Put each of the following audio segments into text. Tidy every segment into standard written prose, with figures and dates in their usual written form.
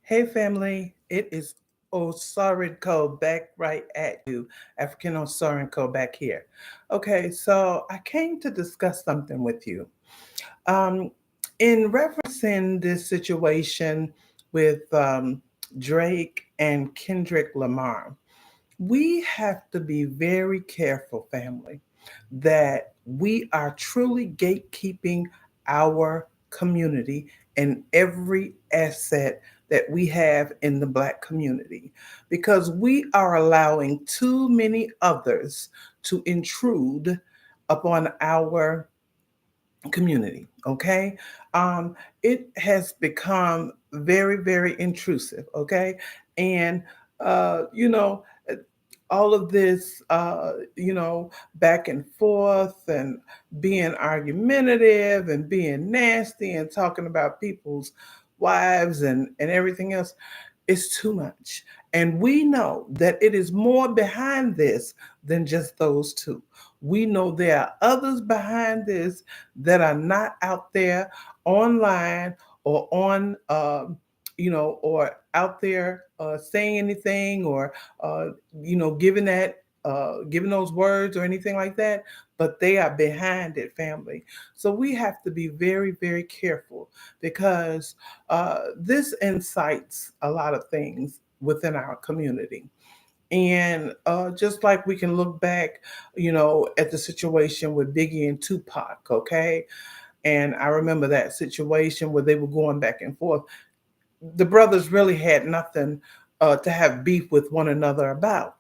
Hey family, it is Osarinko back right at you. African Osarinko back here. Okay, so I came to discuss something with you. Um, in referencing this situation with Drake and Kendrick Lamar, we have to be very careful, family, that we are truly gatekeeping our community and every asset that we have in the Black community because we are allowing too many others to intrude upon our community. Okay. It has become very, very intrusive. Okay. And, uh, you know, uh, all of this, back and forth and being argumentative and being nasty and talking about people's wives and everything else is too much. And we know that it is more behind this than just those two. We know there are others behind this that are not out there online or or out there saying anything or, uh, giving those words or anything like that, but they are behind it, family. So we have to be very, very careful because this incites a lot of things within our community. And just like we can look back, at the situation with Biggie and Tupac, okay? And I remember that situation where they were going back and forth. The brothers really had nothing to have beef with one another about,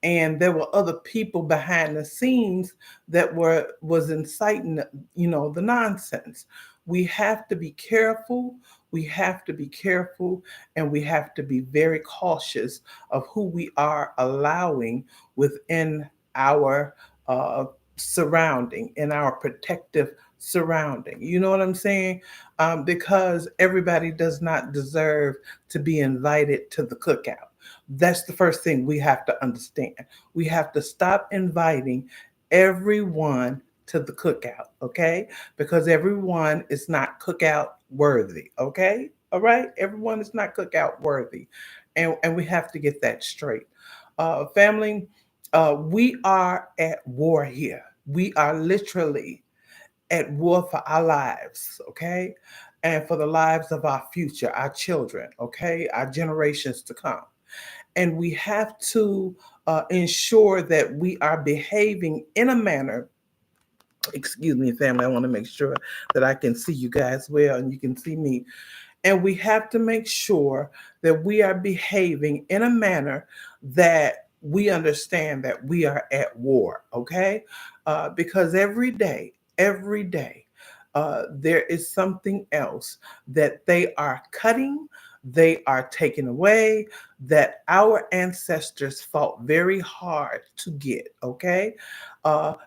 and there were other people behind the scenes that was inciting the nonsense. We have to be careful. We have to be careful, and we have to be very cautious of who we are allowing within our uh, surrounding, in our protective surrounding. You know what I'm saying? Because everybody does not deserve to be invited to the cookout. That's the first thing we have to understand. We have to stop inviting everyone to the cookout, okay? Because everyone is not cookout worthy, okay? All right? Everyone is not cookout worthy. And we have to get that straight. Family, we are at war here. We are literally at war for our lives, okay? And for the lives of our future, our children, okay? Our generations to come. And we have to ensure that we are behaving in a manner. Excuse me, family, I want to make sure that I can see you guys well and you can see me. And we have to make sure that we are behaving in a manner that we understand that we are at war, okay? Because every day, there is something else that they are cutting, they are taking away, that our ancestors fought very hard to get, okay?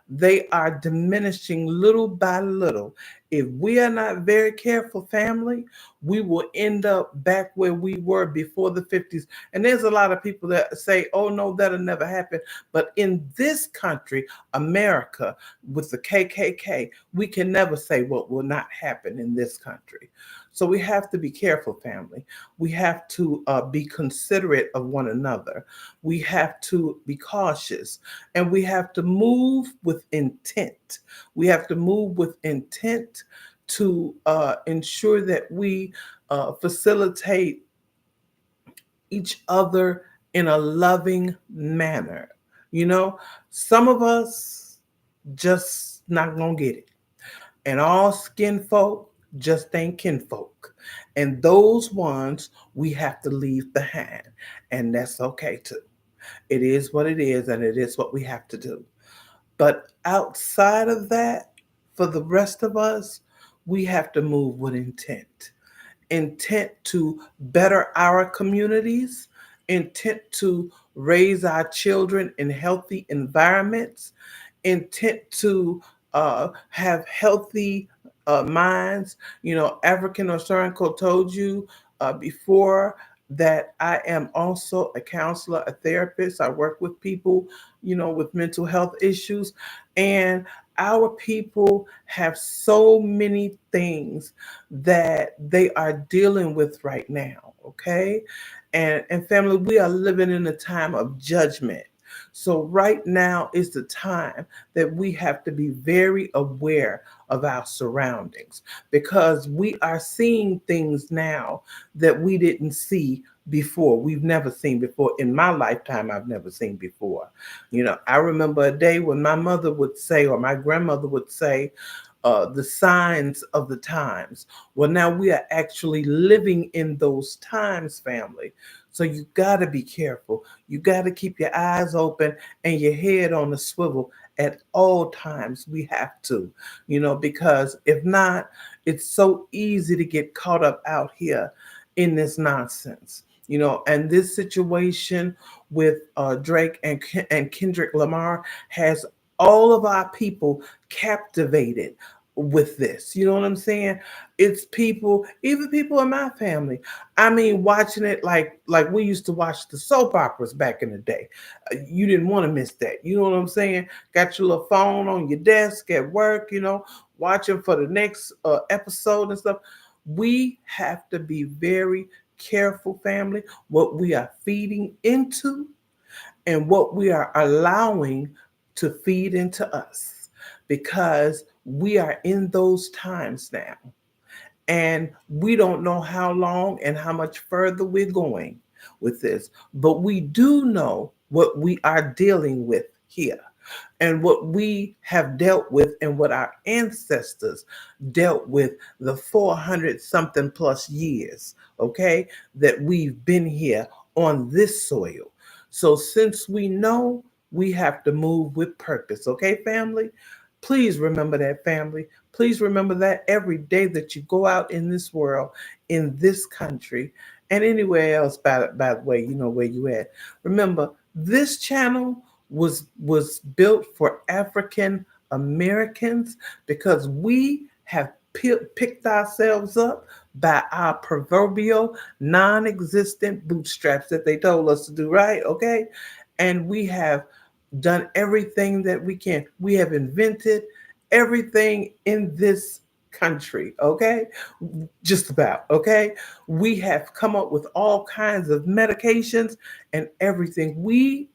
They are diminishing little by little. If we are not very careful, family, we will end up back where we were before the 50s. And there's a lot of people that say, oh, no, that'll never happen. But in this country, America, with the KKK, we can never say what will not happen in this country. So we have to be careful, family. We have to be considerate of one another. We have to be cautious and we have to move with intent. We have to move with intent to ensure that we facilitate each other in a loving manner. You know, some of us just not gonna get it, and all skin folk just ain't kinfolk. And those ones we have to leave behind, and that's okay too. It is what it is, and it is what we have to do. But outside of that, for the rest of us, we have to move with intent to better our communities, intent to raise our children in healthy environments, intent to have healthy minds. You know, African Osarenko told you before that I am also a counselor, a therapist. I work with people, with mental health issues. And our people have so many things that they are dealing with right now, okay? And family, we are living in a time of judgment. So right now is the time that we have to be very aware of our surroundings, because we are seeing things now that we didn't see before. We've never seen before. In my lifetime, I've never seen before. I remember a day when my mother would say, or my grandmother would say, the signs of the times. Well, now we are actually living in those times, family. So you got to be careful. You got to keep your eyes open and your head on the swivel at all times. We have to, because if not, it's so easy to get caught up out here in this nonsense. And this situation with Drake and Kendrick Lamar has all of our people captivated with this. You know what I'm saying? It's people, even people in my family. I mean, watching it like we used to watch the soap operas back in the day. You didn't want to miss that. You know what I'm saying? Got your little phone on your desk at work, watching for the next episode and stuff. We have to be very careful, family, what we are feeding into and what we are allowing to feed into us, because we are in those times now. And we don't know how long and how much further we're going with this, but we do know what we are dealing with here and what we have dealt with and what our ancestors dealt with the 400 something plus years, okay, that we've been here on this soil. So since we know, we have to move with purpose, okay, family? Please remember that, family. Please remember that every day that you go out in this world, in this country, and anywhere else, by the way, you know where you at. Remember, this channel was built for African Americans, because we have picked ourselves up by our proverbial non-existent bootstraps that they told us to do, right? Okay, and we have done everything that we can. We have invented everything in this country, okay? Just about, okay? We have come up with all kinds of medications and everything. We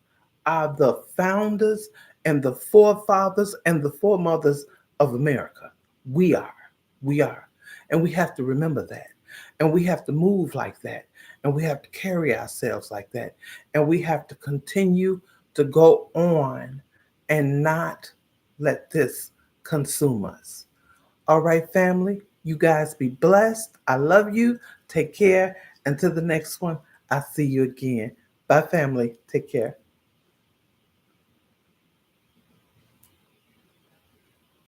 are the founders and the forefathers and the foremothers of America. We are. We are. And we have to remember that. And we have to move like that. And we have to carry ourselves like that. And we have to continue to go on and not let this consume us. All right, family, you guys be blessed. I love you. Take care. Until the next one, I'll see you again. Bye, family. Take care.